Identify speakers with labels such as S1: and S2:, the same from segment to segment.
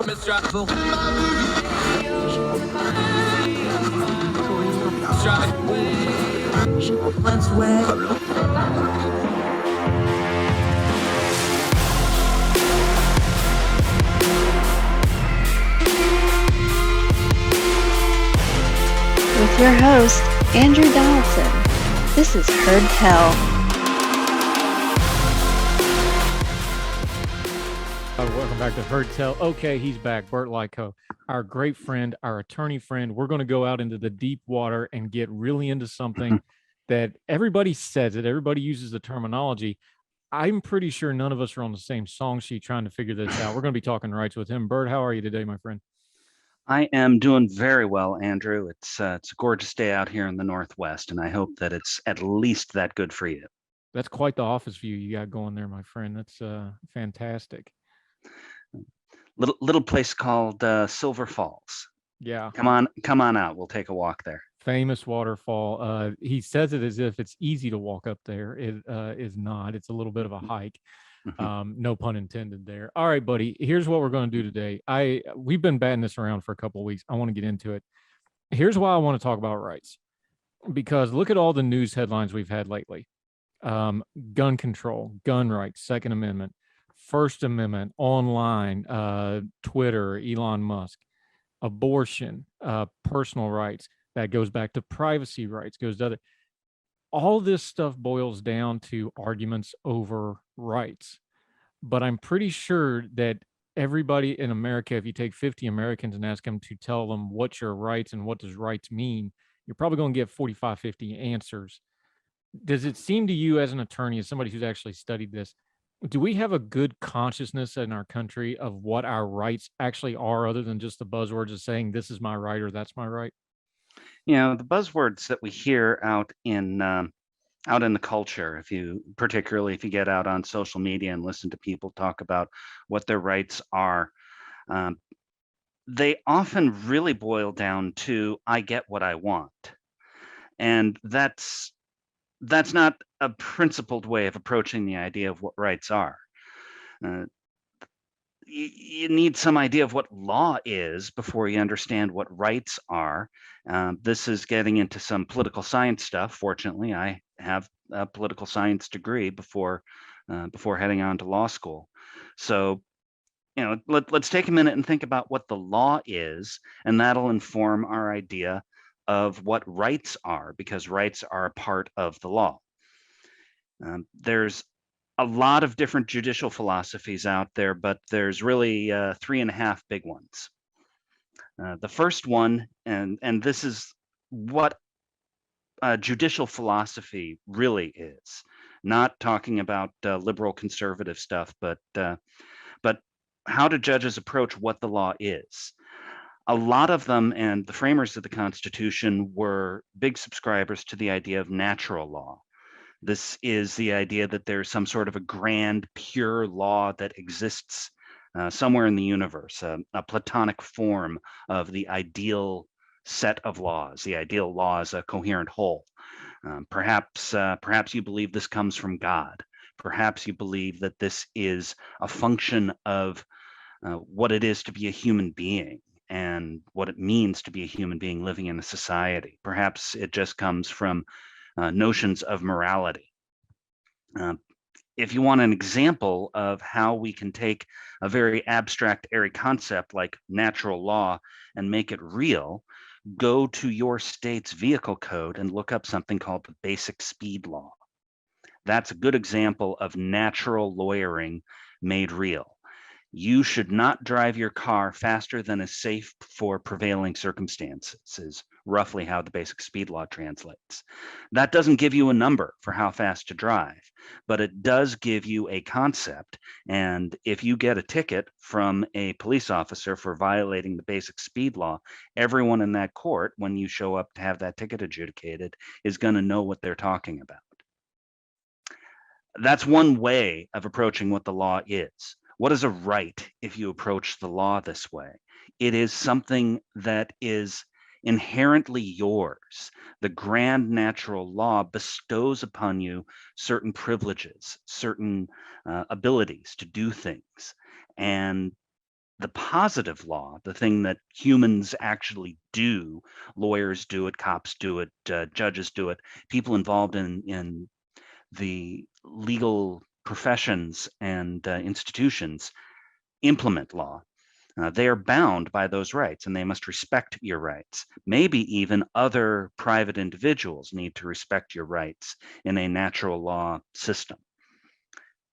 S1: Mistrustful. Let's
S2: With your host, Andrew Donaldson. This is Heard Tell.
S3: Welcome back to Heard Tell. Okay, he's back. Burt Likko, our great friend, our attorney friend. We're going to go out into the deep water and get really into something that everybody says it. Everybody uses the terminology. I'm pretty sure none of us are on the same song sheet trying to figure this out. We're going to be talking rights with him. Burt, how are you today, my friend?
S4: I am doing very well, Andrew. It's a gorgeous day out here in the Northwest, and I hope that it's at least that good for you.
S3: That's quite the office view you got going there, my friend. That's fantastic.
S4: Little place called Silver Falls.
S3: Yeah.
S4: Come on out. We'll take a walk there.
S3: Famous waterfall. He says it as if it's easy to walk up there. It is not. It's a little bit of a hike. No pun intended there. All right, buddy. Here's what we're going to do today. We've been batting this around for a couple of weeks. I want to get into it. Here's why I want to talk about rights, because look at all the news headlines we've had lately. Gun control, gun rights, Second Amendment, First Amendment, online, Twitter, Elon Musk, abortion, personal rights. That goes back to privacy rights, goes to other. All this stuff boils down to arguments over rights. But I'm pretty sure that everybody in America, if you take 50 Americans and ask them to tell them what's your rights and what does rights mean, you're probably going to get 45, 50 answers. Does it seem to you as an attorney, as somebody who's actually studied this, do we have a good consciousness in our country of what our rights actually are, other than just the buzzwords of saying this is my right or that's my right?
S4: You know, the buzzwords that we hear out in the culture, particularly if you get out on social media and listen to people talk about what their rights are, they often really boil down to "I get what I want," and that's not a principled way of approaching the idea of what rights are. You need some idea of what law is before you understand what rights are. This is getting into some political science stuff. Fortunately, I have a political science degree before heading on to law school. So, let's take a minute and think about what the law is, and that'll inform our idea of what rights are, because rights are a part of the law. There's a lot of different judicial philosophies out there, but there's really 3.5 big ones. The first one, and this is what judicial philosophy really is, not talking about liberal conservative stuff, but how do judges approach what the law is? A lot of them, and the framers of the Constitution, were big subscribers to the idea of natural law. This is the idea that there's some sort of a grand, pure law that exists somewhere in the universe, a platonic form of the ideal set of laws. The ideal law is a coherent whole. Perhaps you believe this comes from God. Perhaps you believe that this is a function of what it is to be a human being and what it means to be a human being living in a society. Perhaps it just comes from notions of morality. If you want an example of how we can take a very abstract, airy concept like natural law and make it real, go to your state's vehicle code and look up something called the basic speed law. That's a good example of natural lawyering made real. You should not drive your car faster than is safe for prevailing circumstances, is roughly how the basic speed law translates. That doesn't give you a number for how fast to drive, but it does give you a concept. And if you get a ticket from a police officer for violating the basic speed law, everyone in that court, when you show up to have that ticket adjudicated, is going to know what they're talking about. That's one way of approaching what the law is. What is a right if you approach the law this way? It is something that is inherently yours. The grand natural law bestows upon you certain privileges, certain abilities to do things. And the positive law, the thing that humans actually do, lawyers do it, cops do it, judges do it, people involved in the legal professions and institutions implement law. They are bound by those rights and they must respect your rights. Maybe even other private individuals need to respect your rights in a natural law system.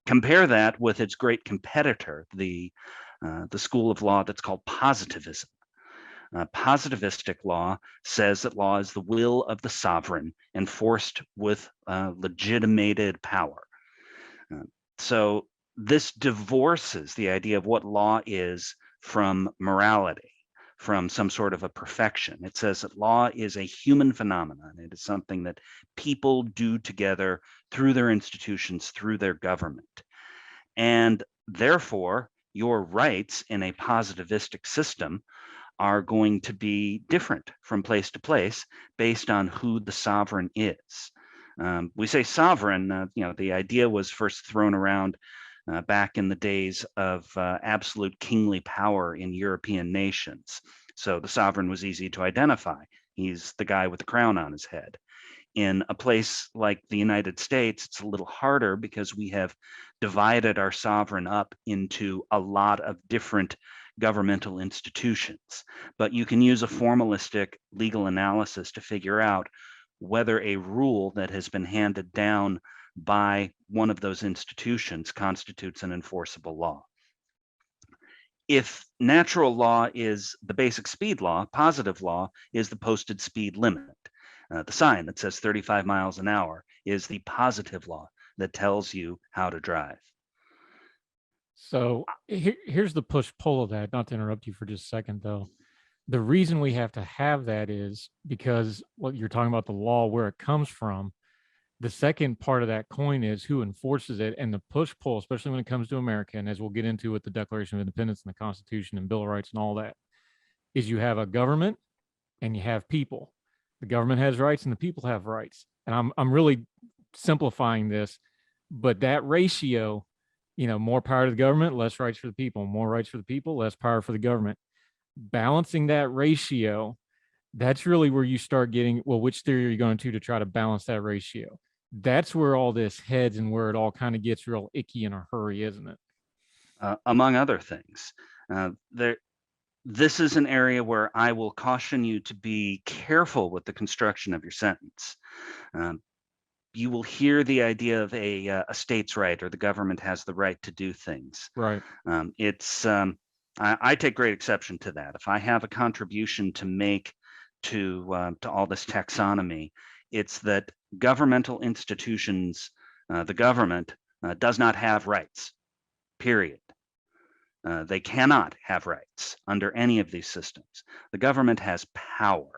S4: Compare that with its great competitor, the school of law that's called positivism. Positivistic law says that law is the will of the sovereign enforced with legitimated power. So this divorces the idea of what law is from morality, from some sort of a perfection. It says that law is a human phenomenon. It is something that people do together through their institutions, through their government. And therefore, your rights in a positivistic system are going to be different from place to place based on who the sovereign is. We say sovereign, the idea was first thrown around back in the days of absolute kingly power in European nations. So the sovereign was easy to identify. He's the guy with the crown on his head. In a place like the United States, it's a little harder because we have divided our sovereign up into a lot of different governmental institutions. But you can use a formalistic legal analysis to figure out whether a rule that has been handed down by one of those institutions constitutes an enforceable law. If natural law is the basic speed law, positive law is the posted speed limit. The sign that says 35 miles an hour is the positive law that tells you how to drive.
S3: So here's the push-pull of that, not to interrupt you for just a second, though. The reason we have to have that is because what you're talking about, the law, where it comes from. The second part of that coin is who enforces it, and the push-pull, especially when it comes to America, and as we'll get into with the Declaration of Independence and the Constitution and Bill of Rights and all that, is you have a government and you have people. The government has rights and the people have rights. And I'm really simplifying this, but that ratio, more power to the government, less rights for the people, more rights for the people, less power for the government. Balancing that ratio, that's really where you start getting, well, which theory are you going to try to balance that ratio? That's where all this heads and where it all kind of gets real icky in a hurry, isn't it?
S4: Among other things. This is an area where I will caution you to be careful with the construction of your sentence. You will hear the idea of a state's right, or the government has the right to do things.
S3: Right.
S4: I take great exception to that. If I have a contribution to make to all this taxonomy, it's that governmental institutions, the government does not have rights, period. They cannot have rights under any of these systems. The government has power.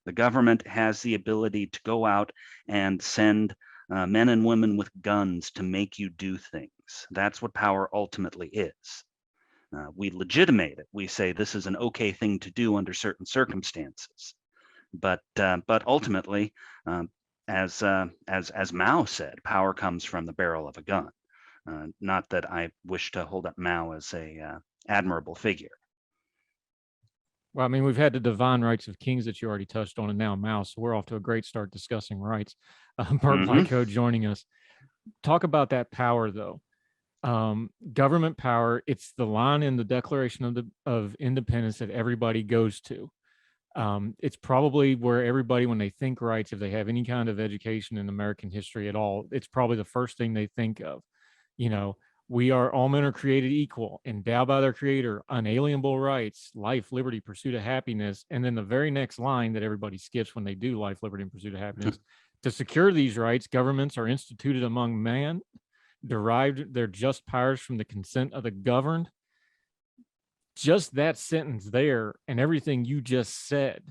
S4: The government has the ability to go out and send men and women with guns to make you do things. That's what power ultimately is. We legitimate it. We say this is an okay thing to do under certain circumstances. But ultimately, as Mao said, power comes from the barrel of a gun. Not that I wish to hold up Mao as a admirable figure.
S3: Well, I mean, we've had the divine rights of kings that you already touched on, and now Mao, so we're off to a great start discussing rights. Burt Likko joining us. Talk about that power, though. Government power, it's the line in the Declaration of Independence that everybody goes to. It's probably where everybody, when they think rights, if they have any kind of education in American history at all, it's probably the first thing they think of. We are, all men are created equal, endowed by their creator, unalienable rights, life, liberty, pursuit of happiness. And then the very next line that everybody skips when they do life, liberty, and pursuit of happiness, to secure these rights, governments are instituted among man, derived their just powers from the consent of the governed. Just that sentence there and everything you just said,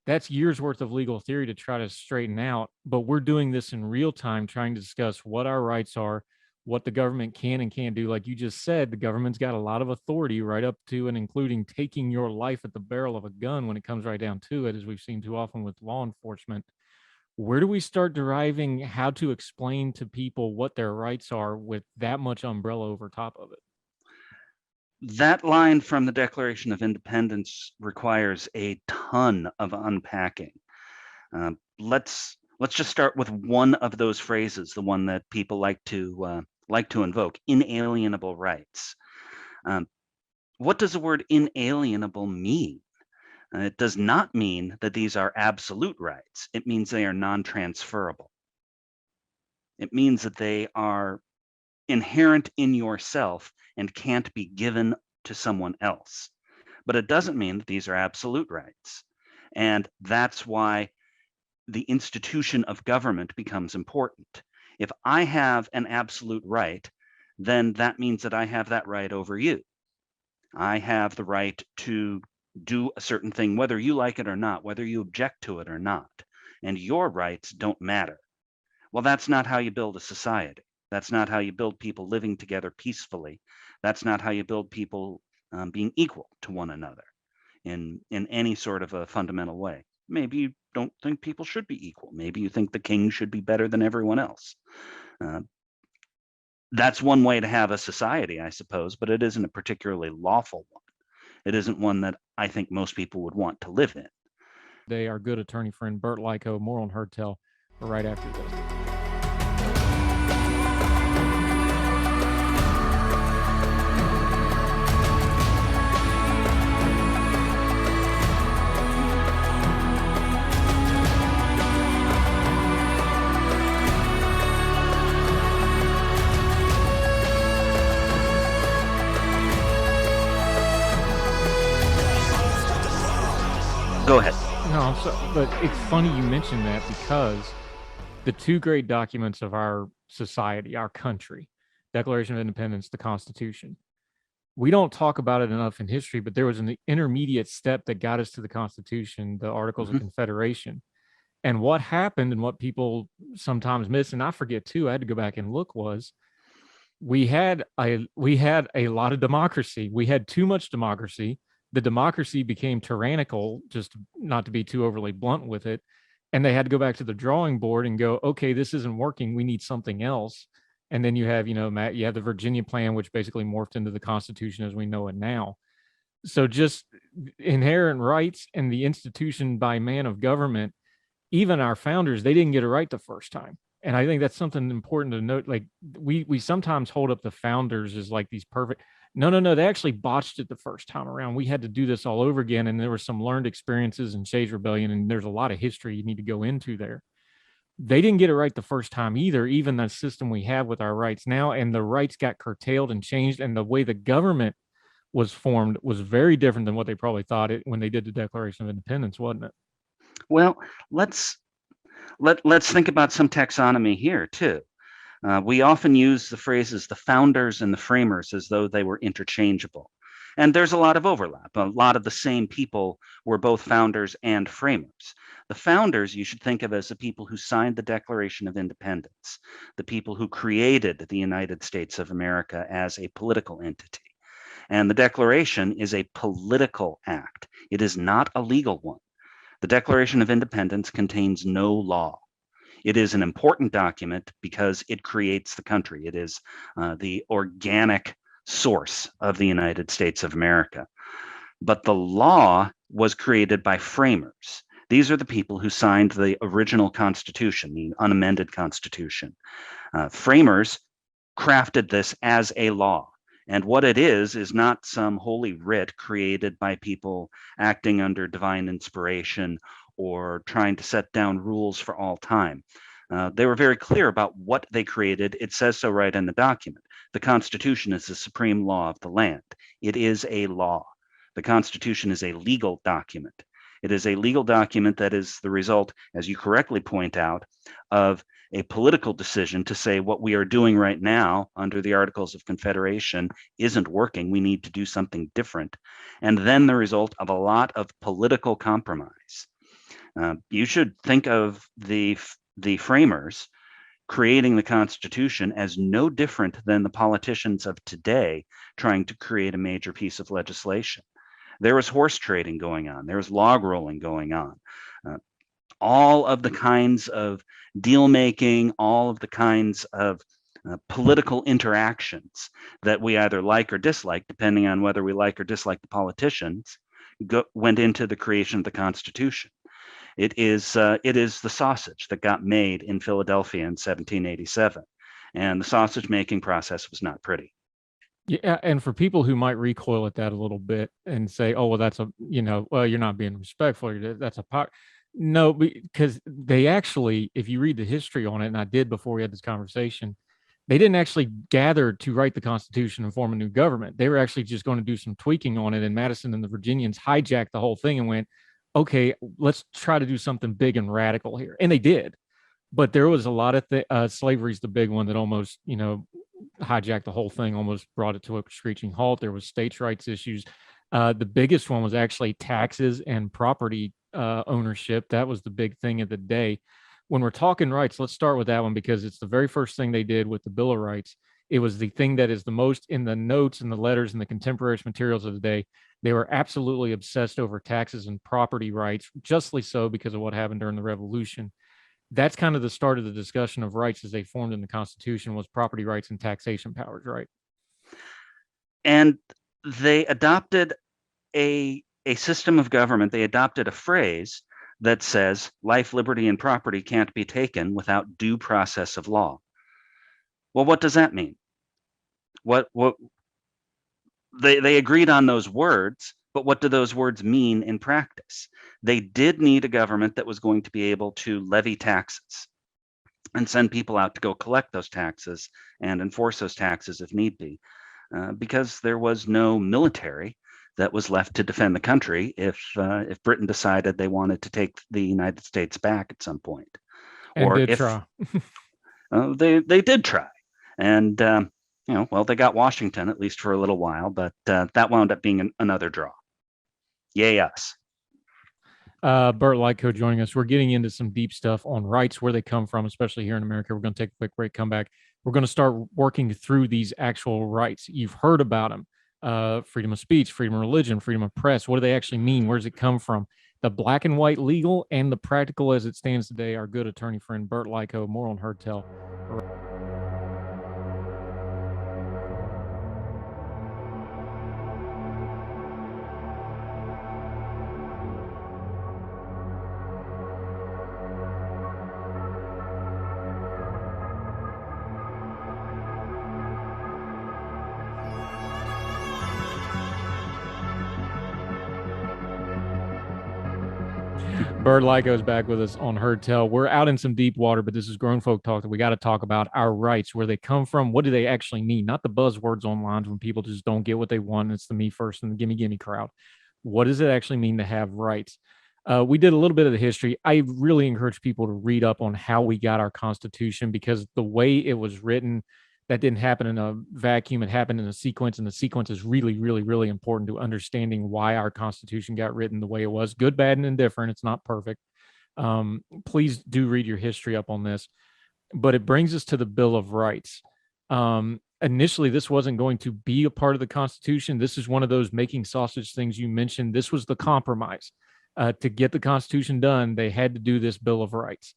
S3: that's years worth of legal theory to try to straighten out. But we're doing this in real time, trying to discuss what our rights are, what the government can and can't do. Like you just said, the government's got a lot of authority right up to and including taking your life at the barrel of a gun when it comes right down to it, as we've seen too often with law enforcement. Where do we start deriving how to explain to people what their rights are with that much umbrella over top of it?
S4: That line from the Declaration of Independence requires a ton of unpacking. Let's just start with one of those phrases, the one that people like to invoke: inalienable rights. What does the word inalienable mean? It does not mean that these are absolute rights. It means they are non-transferable. It means that they are inherent in yourself and can't be given to someone else. But it doesn't mean that these are absolute rights. And that's why the institution of government becomes important. If I have an absolute right, then that means that I have that right over you. I have the right to do a certain thing, whether you like it or not, whether you object to it or not, and your rights don't matter. Well, that's not how you build a society. That's not how you build people living together peacefully. That's not how you build people being equal to one another in any sort of a fundamental way. Maybe you don't think people should be equal. Maybe you think the king should be better than everyone else. That's one way to have a society, I suppose, but it isn't a particularly lawful one. It isn't one that I think most people would want to live in.
S3: Our good attorney friend Burt Likko, more on her tell right after this.
S4: Go ahead.
S3: No, but it's funny you mentioned that, because the two great documents of our society, our country, Declaration of Independence, the Constitution, we don't talk about it enough in history, but there was an intermediate step that got us to the Constitution, the Articles of Confederation. And what happened, and what people sometimes miss, and I forget too, I had to go back and look, was we had a lot of democracy. We had too much democracy. The democracy became tyrannical, just not to be too overly blunt with it. And they had to go back to the drawing board and go, okay, this isn't working. We need something else. And then you have, Matt, you have the Virginia plan, which basically morphed into the Constitution as we know it now. So just inherent rights and the institution by man of government, even our founders, they didn't get it right the first time. And I think that's something important to note. Like we sometimes hold up the founders as like these perfect. No. They actually botched it the first time around. We had to do this all over again. And there were some learned experiences in Shays Rebellion. And there's a lot of history you need to go into there. They didn't get it right the first time either, even the system we have with our rights now. And the rights got curtailed and changed. And the way the government was formed was very different than what they probably thought it when they did the Declaration of Independence, wasn't it?
S4: Well, let's think about some taxonomy here too. We often use the phrases the founders and the framers as though they were interchangeable. And there's a lot of overlap. A lot of the same people were both founders and framers. The founders you should think of as the people who signed the Declaration of Independence, the people who created the United States of America as a political entity. And the Declaration is a political act. It is not a legal one. The Declaration of Independence contains no law. It is an important document because it creates the country. It is the organic source of the United States of America. But the law was created by framers. These are the people who signed the original Constitution, the unamended Constitution. Framers crafted this as a law. And what it is not some holy writ created by people acting under divine inspiration or trying to set down rules for all time. They were very clear about what they created. It says so right in the document. The Constitution is the supreme law of the land. It is a law. The Constitution is a legal document. It is a legal document that is the result, as you correctly point out, of a political decision to say what we are doing right now under the Articles of Confederation isn't working. We need to do something different. And then the result of a lot of political compromise. You should think of the framers creating the Constitution as no different than the politicians of today trying to create a major piece of legislation. There was horse trading going on. There was log rolling going on. All of the kinds of deal making, all of the kinds of political interactions that we either like or dislike, depending on whether we like or dislike the politicians, went into the creation of the Constitution. It is the sausage that got made in Philadelphia in 1787, and the sausage making process was not pretty.
S3: Yeah, and for people who might recoil at that a little bit and say, "Oh, well, that's well, you're not being respectful. That's a part." No, because they actually, if you read the history on it, and I did before we had this conversation, they didn't actually gather to write the Constitution and form a new government. They were actually just going to do some tweaking on it, and Madison and the Virginians hijacked the whole thing and went, "Okay, let's try to do something big and radical here," and they did. But there was a lot of slavery's the big one that almost, hijacked the whole thing, almost brought it to a screeching halt. There was states' rights issues. The biggest one was actually taxes and property ownership. That was the big thing of the day. When we're talking rights, let's start with that one because it's the very first thing they did with the Bill of Rights. It was the thing that is the most in the notes and the letters and the contemporaneous materials of the day. They were absolutely obsessed over taxes and property rights, justly so because of what happened during the Revolution. That's kind of the start of the discussion of rights as they formed in the Constitution, was property rights and taxation powers, right?
S4: And they adopted a system of government. They adopted a phrase that says life, liberty, and property can't be taken without due process of law. Well, what does that mean? What they agreed on those words, but what do those words mean in practice? They did need a government that was going to be able to levy taxes and send people out to go collect those taxes and enforce those taxes if need be, because there was no military that was left to defend the country if Britain decided they wanted to take the United States back at some point.
S3: And or did try.
S4: They did try, and they got Washington at least for a little while, but that wound up being another draw. Yay us.
S3: Burt Likko joining us. We're getting into some deep stuff on rights, where they come from, especially here in America. We're going to take a quick break, come back. We're going to start working through these actual rights. You've heard about them. Freedom of speech, freedom of religion, freedom of press. What do they actually mean? Where does it come from? The black and white legal and the practical as it stands today. Our good attorney friend, Burt Likko. More on Heard Tell. Burt Likko is back with us on Heard Tell. We're out in some deep water, but this is Grown Folk Talk. We got to talk about our rights, where they come from. What do they actually mean? Not the buzzwords online when people just don't get what they want. It's the me first and the gimme, gimme crowd. What does it actually mean to have rights? We did a little bit of the history. I really encourage people to read up on how we got our Constitution, because the way it was written, that didn't happen in a vacuum. It happened in a sequence, and the sequence is really, really, really important to understanding why our Constitution got written the way it was. Good, bad, and indifferent. It's not perfect. Please do read your history up on this. But it brings us to the Bill of Rights. Initially, this wasn't going to be a part of the Constitution. This is one of those making sausage things you mentioned. This was the compromise. To get the Constitution done, they had to do this Bill of Rights.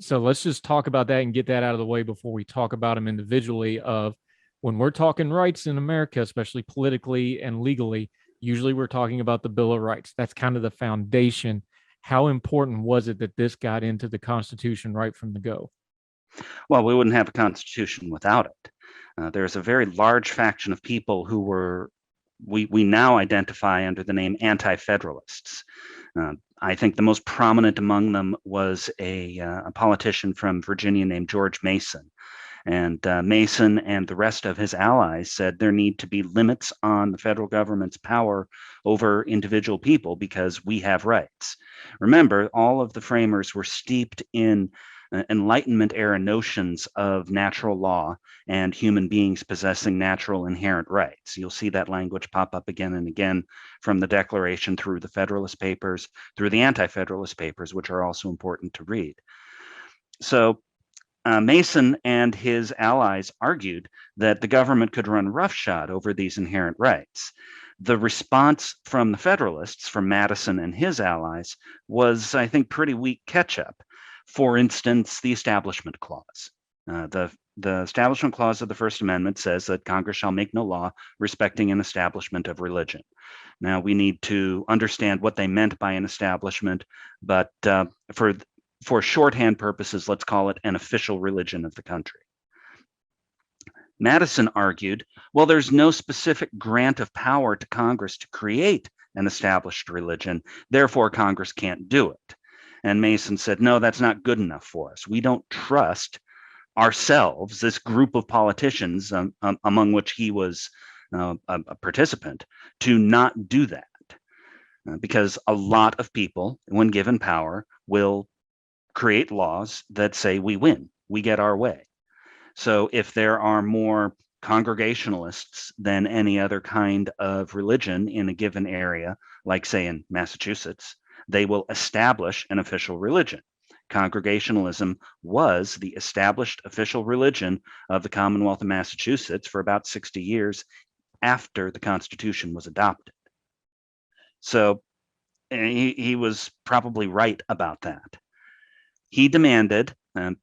S3: So let's just talk about that and get that out of the way before we talk about them individually. Of when we're talking rights in America, especially politically and legally, usually we're talking about the Bill of Rights. That's kind of the foundation. How important was it that this got into the Constitution right from the go?
S4: Well, we wouldn't have a Constitution without it. There's a very large faction of people who we now identify under the name anti-federalists. I think the most prominent among them was a politician from Virginia named George Mason. And Mason and the rest of his allies said there need to be limits on the federal government's power over individual people because we have rights. Remember, all of the framers were steeped in Enlightenment era notions of natural law and human beings possessing natural inherent rights. You'll see that language pop up again and again from the Declaration through the Federalist Papers, through the Anti-Federalist Papers, which are also important to read. So Mason and his allies argued that the government could run roughshod over these inherent rights. The response from the Federalists, from Madison and his allies, was, I think, pretty weak catch-up. For instance, the Establishment Clause. The Establishment Clause of the First Amendment says that Congress shall make no law respecting an establishment of religion. Now, we need to understand what they meant by an establishment, but for shorthand purposes, let's call it an official religion of the country. Madison argued, well, there's no specific grant of power to Congress to create an established religion, therefore Congress can't do it. And Mason said, no, that's not good enough for us. We don't trust ourselves, this group of politicians, among which he was a participant, to not do that. Because a lot of people, when given power, will create laws that say we win, we get our way. So if there are more Congregationalists than any other kind of religion in a given area, like say in Massachusetts, they will establish an official religion. Congregationalism was the established official religion of the Commonwealth of Massachusetts for about 60 years after the Constitution was adopted. So he was probably right about that. He demanded,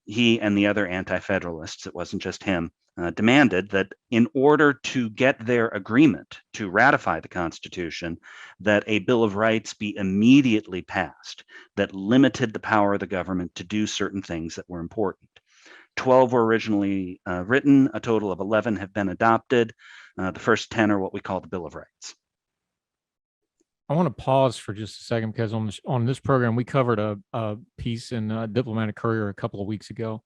S4: he and the other anti-federalists, it wasn't just him, demanded that in order to get their agreement to ratify the Constitution, that a Bill of Rights be immediately passed that limited the power of the government to do certain things that were important. 12 were originally written, a total of 11 have been adopted. The first 10 are what we call the Bill of Rights.
S3: I want to pause for just a second because on this program, we covered a piece in Diplomatic Courier a couple of weeks ago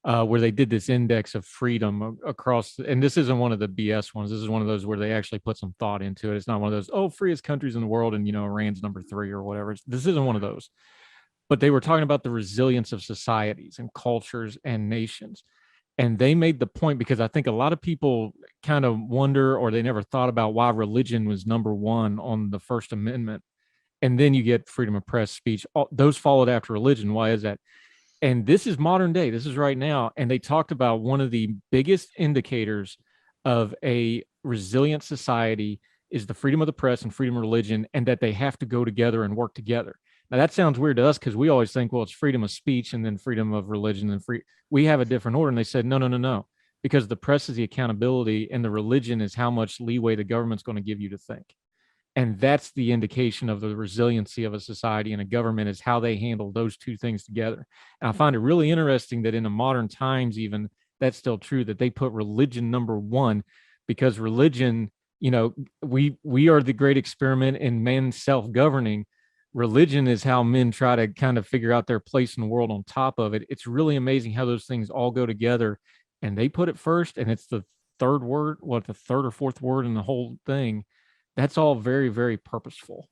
S3: where they did this index of freedom across, and this isn't one of the BS ones. This is one of those where they actually put some thought into it. It's not one of those, oh, freest countries in the world and, Iran's number 3 or whatever. This isn't one of those. But they were talking about the resilience of societies and cultures and nations. And they made the point, because I think a lot of people kind of wonder, or they never thought about why religion was number 1 on the First Amendment. And then you get freedom of press, speech, those followed after religion. Why is that? And this is modern day. This is right now. And they talked about one of the biggest indicators of a resilient society is the freedom of the press and freedom of religion, and that they have to go together and work together. Now, that sounds weird to us because we always think, well, it's freedom of speech and then freedom of religion and we have a different order. And they said, no, because the press is the accountability and the religion is how much leeway the government's going to give you to think. And that's the indication of the resiliency of a society and a government, is how they handle those two things together. And I find it really interesting that in the modern times, even that's still true, that they put religion number 1, because religion, we are the great experiment in man self-governing. Religion is how men try to kind of figure out their place in the world on top of it. It's really amazing how those things all go together, and they put it first, and it's the third word, the third or fourth word in the whole thing. That's all very, very purposeful.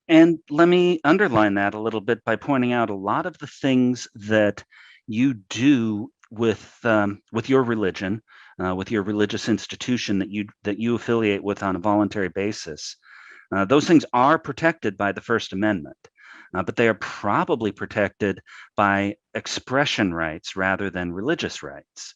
S4: And let me underline that a little bit by pointing out a lot of the things that you do with your religion, with your religious institution that you affiliate with on a voluntary basis. Those things are protected by the First Amendment, but they are probably protected by expression rights rather than religious rights.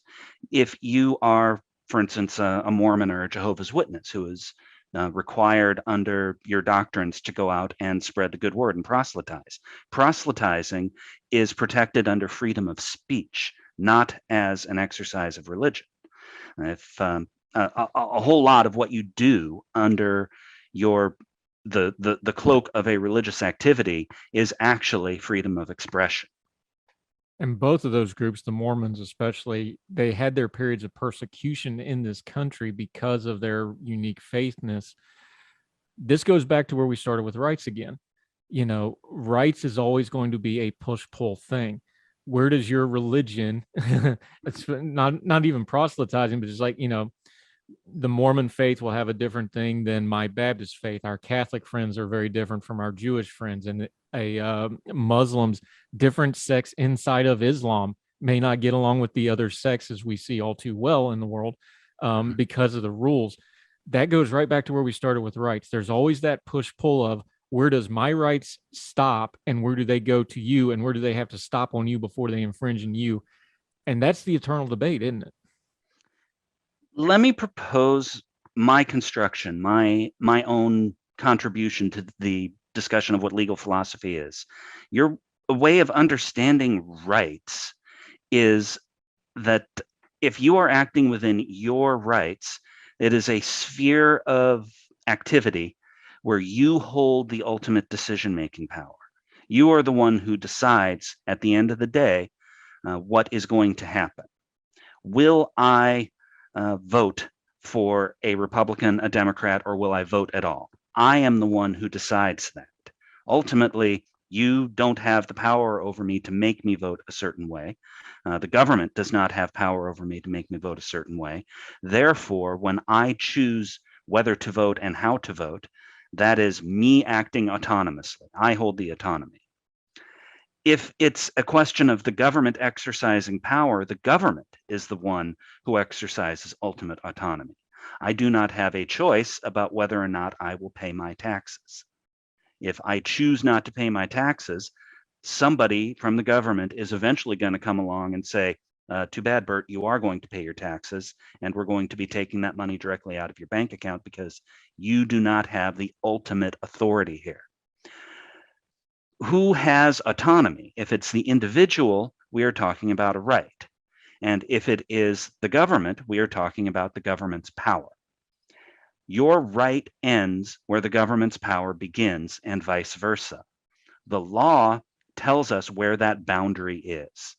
S4: If you are, for instance, a Mormon or a Jehovah's Witness who is required under your doctrines to go out and spread the good word and proselytize. Proselytizing is protected under freedom of speech, not as an exercise of religion. If a whole lot of what you do under the cloak of a religious activity is actually freedom of expression.
S3: And both of those groups, the Mormons especially, they had their periods of persecution in this country because of their unique faithness. This goes back to where we started with rights again. Rights is always going to be a push-pull thing. Where does your religion, it's not even proselytizing, but just like, the Mormon faith will have a different thing than my Baptist faith. Our Catholic friends are very different from our Jewish friends, and Muslims, different sects inside of Islam may not get along with the other sects, as we see all too well in the world, because of the rules. That goes right back to where we started with rights. There's always that push-pull of, where does my rights stop and where do they go to you, and where do they have to stop on you before they infringe on you? And that's the eternal debate, isn't it?
S4: Let me propose my construction, my own contribution to the discussion of what legal philosophy is. Your way of understanding rights is that if you are acting within your rights, it is a sphere of activity where you hold the ultimate decision-making power. You are the one who decides at the end of the day what is going to happen. Will I vote for a Republican, a Democrat, or will I vote at all? I am the one who decides that. Ultimately, you don't have the power over me to make me vote a certain way. The government does not have power over me to make me vote a certain way. Therefore, when I choose whether to vote and how to vote, that is me acting autonomously. I hold the autonomy. If it's a question of the government exercising power, the government is the one who exercises ultimate autonomy. I do not have a choice about whether or not I will pay my taxes. If I choose not to pay my taxes, somebody from the government is eventually going to come along and say, too bad, Bert, you are going to pay your taxes, and we're going to be taking that money directly out of your bank account because you do not have the ultimate authority here. Who has autonomy? If it's the individual, we are talking about a right. And if it is the government, we are talking about the government's power. Your right ends where the government's power begins, and vice versa. The law tells us where that boundary is.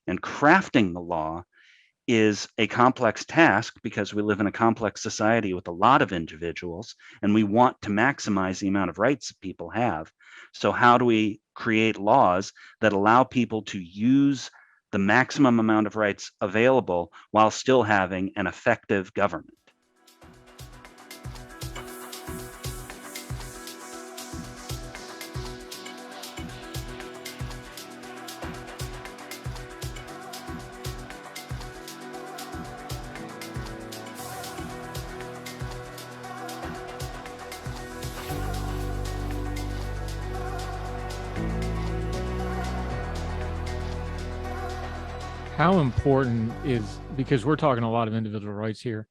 S4: And crafting the law is a complex task because we live in a complex society with a lot of individuals, and we want to maximize the amount of rights that people have. So how do we create laws that allow people to use the maximum amount of rights available while still having an effective government?
S3: How important is, because we're talking a lot of individual rights here,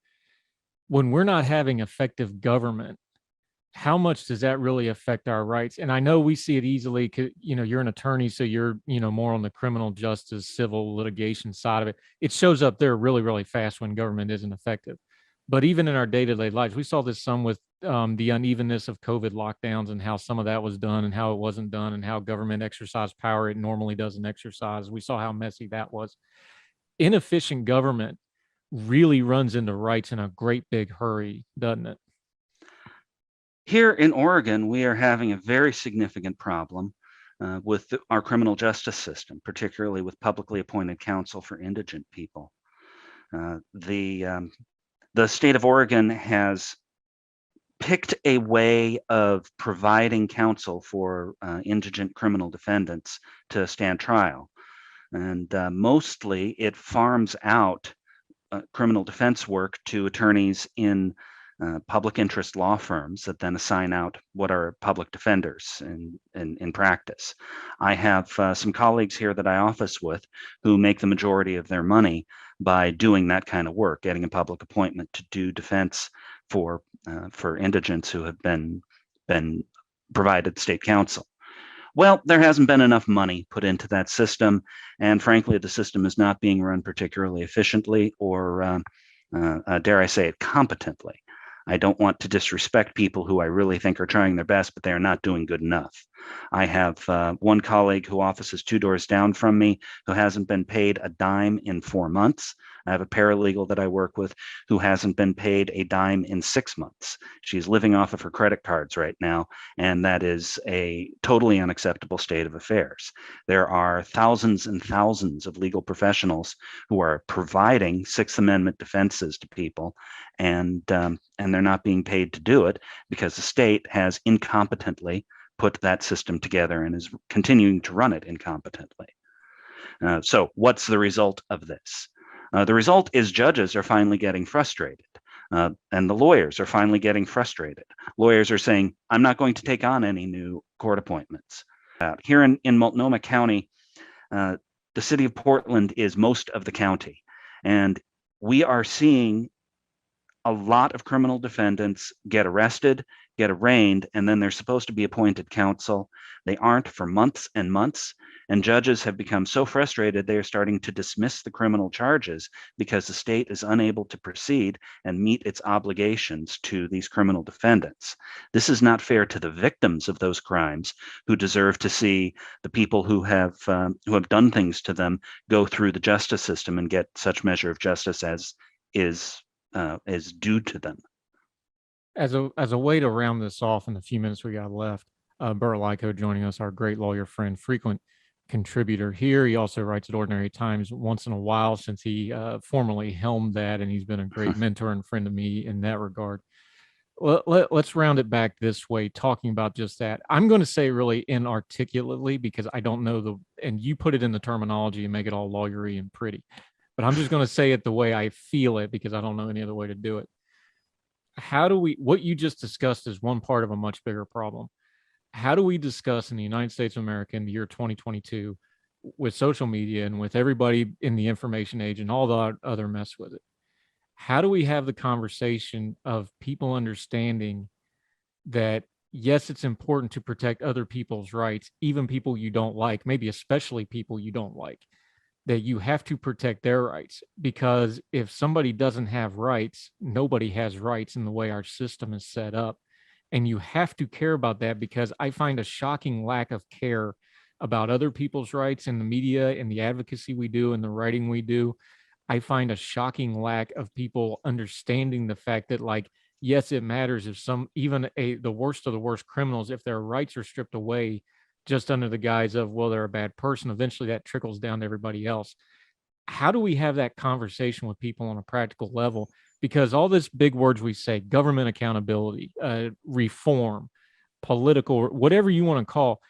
S3: when we're not having effective government, how much does that really affect our rights? And I know we see it easily because, you're an attorney, so you're, more on the criminal justice, civil litigation side of it. It shows up there really, really fast when government isn't effective. But even in our day-to-day lives, we saw this some with the unevenness of COVID lockdowns and how some of that was done and how it wasn't done and how government exercised power it normally doesn't exercise. We saw how messy that was. Inefficient government really runs into rights in a great big hurry, doesn't it?
S4: Here in Oregon, we are having a very significant problem with our criminal justice system, particularly with publicly appointed counsel for indigent people. The state of Oregon has picked a way of providing counsel for indigent criminal defendants to stand trial. And mostly it farms out criminal defense work to attorneys in public interest law firms that then assign out what are public defenders in practice. I have some colleagues here that I office with who make the majority of their money by doing that kind of work, getting a public appointment to do defense for indigents who have been provided state counsel. Well, there hasn't been enough money put into that system, and frankly, the system is not being run particularly efficiently or, dare I say it, competently. I don't want to disrespect people who I really think are trying their best, but they are not doing good enough. I have one colleague who offices 2 doors down from me who hasn't been paid a dime in 4 months. I have a paralegal that I work with who hasn't been paid a dime in 6 months. She's living off of her credit cards right now, and that is a totally unacceptable state of affairs. There are thousands and thousands of legal professionals who are providing Sixth Amendment defenses to people, and they're not being paid to do it because the state has incompetently put that system together and is continuing to run it incompetently. So what's the result of this? The result is judges are finally getting frustrated, and the lawyers are finally getting frustrated. Lawyers are saying, I'm not going to take on any new court appointments. Here in Multnomah County, the city of Portland is most of the county, and we are seeing a lot of criminal defendants get arrested, get arraigned, and then they're supposed to be appointed counsel. They aren't for months and months, and judges have become so frustrated they are starting to dismiss the criminal charges because the state is unable to proceed and meet its obligations to these criminal defendants. This is not fair to the victims of those crimes, who deserve to see the people who have done things to them go through the justice system and get such measure of justice as is due to them.
S3: As a way to round this off in the few minutes we got left, Burt Likko joining us, our great lawyer friend, frequent contributor here. He also writes at Ordinary Times once in a while, since he formerly helmed that, and he's been a great mentor and friend to me in that regard. Let's round it back this way, talking about just that. I'm going to say really inarticulately, because I don't know and you put it in the terminology and make it all lawyery and pretty, but I'm just going to say it the way I feel it, because I don't know any other way to do it. What you just discussed is one part of a much bigger problem. How do we discuss in the United States of America in the year 2022, with social media and with everybody in the information age and all the other mess with it? How do we have the conversation of people understanding that, yes, it's important to protect other people's rights, even people you don't like, maybe especially people you don't like, that you have to protect their rights? Because if somebody doesn't have rights, nobody has rights in the way our system is set up. And you have to care about that, because I find a shocking lack of care about other people's rights in the media and the advocacy we do and the writing we do. I find a shocking lack of people understanding the fact that, like, yes, it matters if the worst of the worst criminals, if their rights are stripped away just under the guise of, well, they're a bad person, eventually that trickles down to everybody else. How do we have that conversation with people on a practical level? Because all this big words we say, government accountability, reform, political, whatever you want to call,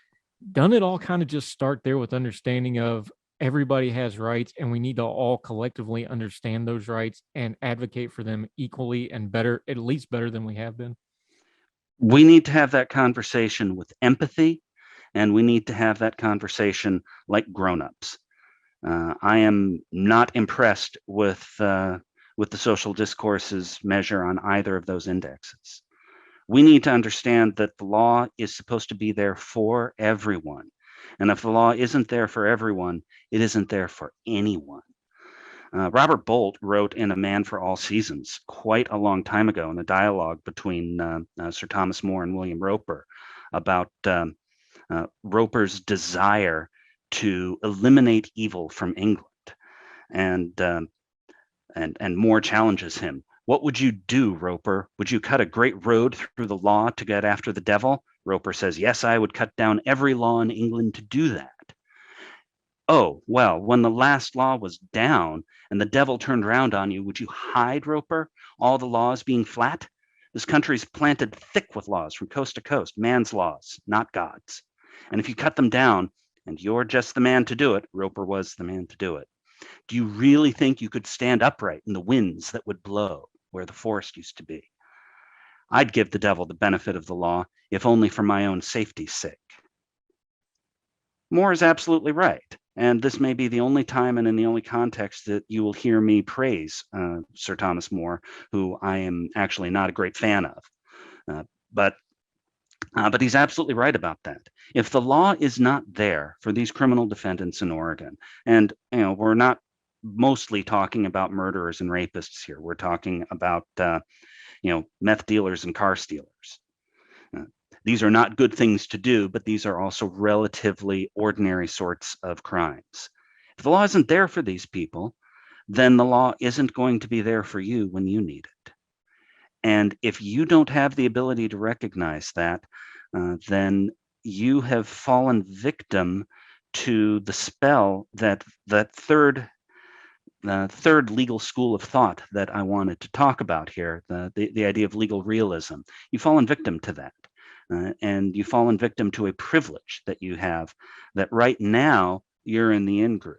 S3: doesn't it all kind of just start there with understanding of everybody has rights, and we need to all collectively understand those rights and advocate for them equally and better, at least better than we have been?
S4: We need to have that conversation with empathy, and we need to have that conversation like grown-ups. I am not impressed with the social discourse's measure on either of those indexes. We need to understand that the law is supposed to be there for everyone. And if the law isn't there for everyone, it isn't there for anyone. Robert Bolt wrote in A Man for All Seasons quite a long time ago, in a dialogue between Sir Thomas More and William Roper, about Roper's desire to eliminate evil from England. And More challenges him. What would you do, Roper? Would you cut a great road through the law to get after the devil? Roper says, yes, I would cut down every law in England to do that. Oh, well, when the last law was down and the devil turned around on you, would you hide, Roper, all the laws being flat? This country's planted thick with laws from coast to coast, man's laws, not God's. And if you cut them down, and you're just the man to do it, Roper was the man to do it, do you really think you could stand upright in the winds that would blow where the forest used to be? I'd give the devil the benefit of the law, if only for my own safety's sake. More is absolutely right. And this may be the only time and in the only context that you will hear me praise Sir Thomas More, who I am actually not a great fan of. But he's absolutely right about that. If the law is not there for these criminal defendants in Oregon, and we're not mostly talking about murderers and rapists here. We're talking about meth dealers and car stealers. These are not good things to do, but these are also relatively ordinary sorts of crimes. If the law isn't there for these people, then the law isn't going to be there for you when you need it. And if you don't have the ability to recognize that, then you have fallen victim to the spell that third legal school of thought that I wanted to talk about here, the idea of legal realism. You've fallen victim to that. And you've fallen victim to a privilege that you have, that right now you're in the in-group.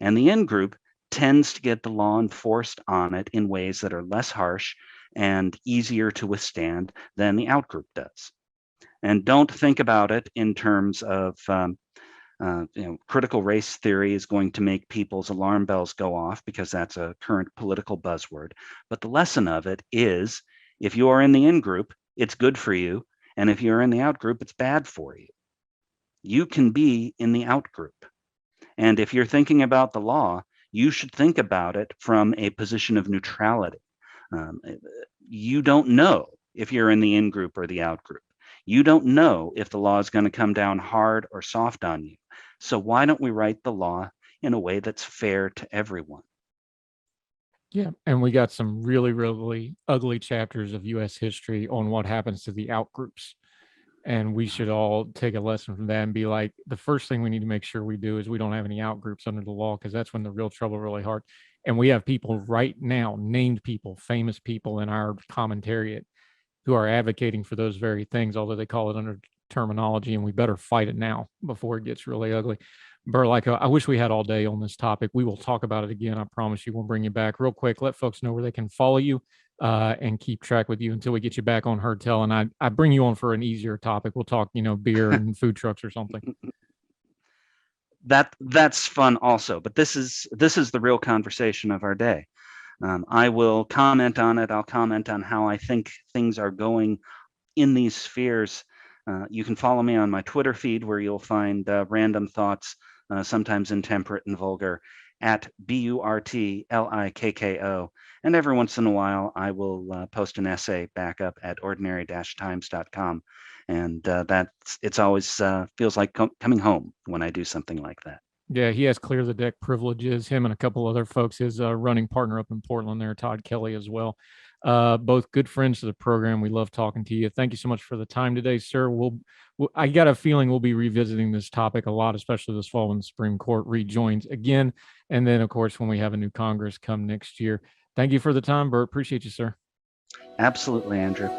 S4: And the in-group tends to get the law enforced on it in ways that are less harsh and easier to withstand than the out-group does. And don't think about it in terms of critical race theory is going to make people's alarm bells go off, because that's a current political buzzword. But the lesson of it is, if you are in the in-group, it's good for you. And if you're in the out group, it's bad for you. You can be in the out group. And if you're thinking about the law, you should think about it from a position of neutrality. You don't know if you're in the in group or the out group. You don't know if the law is going to come down hard or soft on you. So why don't we write the law in a way that's fair to everyone?
S3: Yeah, and we got some really, really ugly chapters of U.S. history on what happens to the out groups. And we should all take a lesson from that and be like, the first thing we need to make sure we do is we don't have any out groups under the law, because that's when the real trouble really hard. And we have people right now, named people, famous people in our commentariat who are advocating for those very things, although they call it under terminology, and we better fight it now before it gets really ugly. Burt Likko, I wish we had all day on this topic. We will talk about it again. I promise you. We'll bring you back real quick. Let folks know where they can follow you and keep track with you until we get you back on Herdtel. And I bring you on for an easier topic. We'll talk, beer and food trucks or something.
S4: That's fun also, but this is the real conversation of our day. I will comment on it. I'll comment on how I think things are going in these spheres. You can follow me on my Twitter feed, where you'll find random thoughts, sometimes intemperate and vulgar, at BurtLikko. And every once in a while, I will post an essay back up at ordinary-times.com. And it's always feels like coming home when I do something like that.
S3: Yeah, he has clear the deck privileges. Him and a couple other folks, his running partner up in Portland there, Todd Kelly, as well. Both good friends to the program. We love talking to you. Thank you so much for the time today, sir. I got a feeling we'll be revisiting this topic a lot, especially this fall when the Supreme Court rejoins again. And then, of course, when we have a new Congress come next year. Thank you for the time, Burt. Appreciate you, sir.
S4: Absolutely, Andrew.